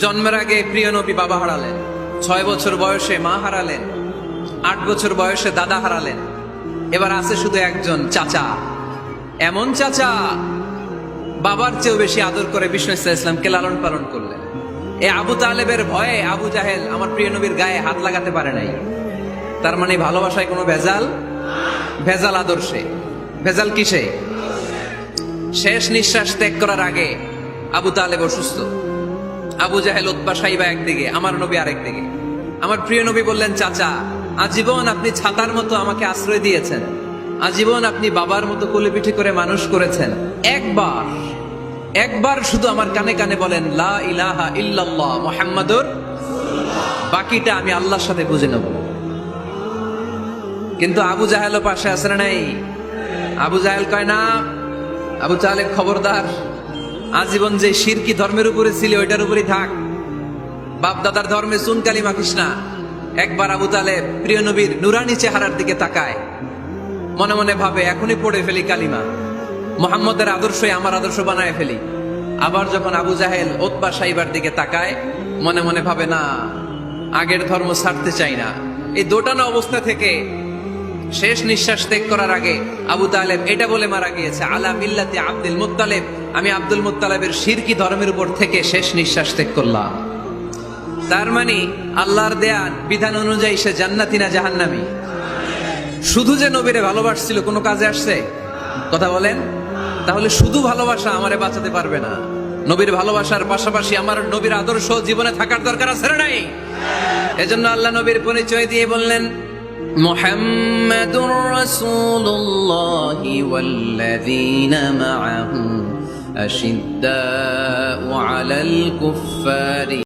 জন্মের আগে প্রিয় নবী বাবা হারালেন, 6 বছর বয়সে মা হারালেন, 8 বছর বয়সে দাদা হারালেন, এবার আছে শুধু একজন চাচা। এমন চাচা বাবার চেয়েও বেশি আদর করে বিষ্ণু ইসলামকে লালন পালন করলেন। এ আবু তালেবের ভয়ে আবু জাহেল আমার প্রিয় নবীর গায়ে হাত লাগাতে পারে নাই। তার মানে ভালোবাসায় কোনো ভেজাল? ভেজাল আদর্শে। ভেজাল কিসে? শেষ নিঃশ্বাস ত্যাগ করার আগে আবু তালেব অসুস্থ, আবু জাহেল উতবা সাইবা একদিকে, আমার নবী আরেকদিকে। আমার প্রিয় নবী বললেন, চাচা আজীবন আপনি ছাতার মতো আমাকে আশ্রয় দিয়েছেন, আজীবন আপনি বাবার মতো কোলে পিঠে করে মানুষ করেছেন, একবার শুধু আমার কানে কানে বলেন লা ইলাহা ইল্লাল্লাহ মুহাম্মাদুর, বাকিটা আমি আল্লাহর সাথে বুঝে নেব। কিন্তু আবু জাহেলও পাশে আছে না নাই? আবু জাহেল কয় না, আবু তালেব খবরদার, আজীবন যে শিরকি ধর্মের উপরে ছিল ওইটার উপরেই থাক, বাপ দাদার ধর্মে চুন কালি মাখিস না। একবার আবু তালেব প্রিয় নবীর নুরানি চেহারার দিকে তাকায়, মনে মনে ভাবে এখনই পড়ে ফেলি কালিমা, মুহাম্মদের আদর্শই আমার আদর্শ বানায় ফেলি। আবার যখন আবু জাহেল উতবা সাইবার দিকে তাকায়, মনে মনে ভাবে না, আগের ধর্ম ছাড়তে চাই না। এই দোটানা অবস্থা থেকে শেষ নিঃশ্বাস ত্যাগ করার আগে আবু তালেব এটা বলে মারা গিয়েছে, আলা মিল্লাতি আব্দুল মুত্তালিব, আমি আব্দুল মুত্তালিবের শিরকি ধর্মের উপর থেকে শেষ নিঃশ্বাস ত্যাগ করলাম। তার মানে আল্লাহর দেয়া বিধান অনুযায়ী সে জান্নাতি না জাহান্নামী? শুধু যে নবীরে ভালোবাসছিল কোনো কাজে আসছে? কথা বলেন। তাহলে শুধু ভালোবাসা আমারে বাঁচাতে পারবে না। নবীর ভালোবাসার পাশাপাশি আমার নবীর আদর্শ জীবনে থাকার দরকার আছে না নাই? এজন্য আল্লাহ নবীর পরিচয় দিয়ে বললেন, মুহাম্মাদুর রাসূলুল্লাহি ওয়াল্লাযীনা মাআহু আশিদ্দাউ আলাল কুফফারি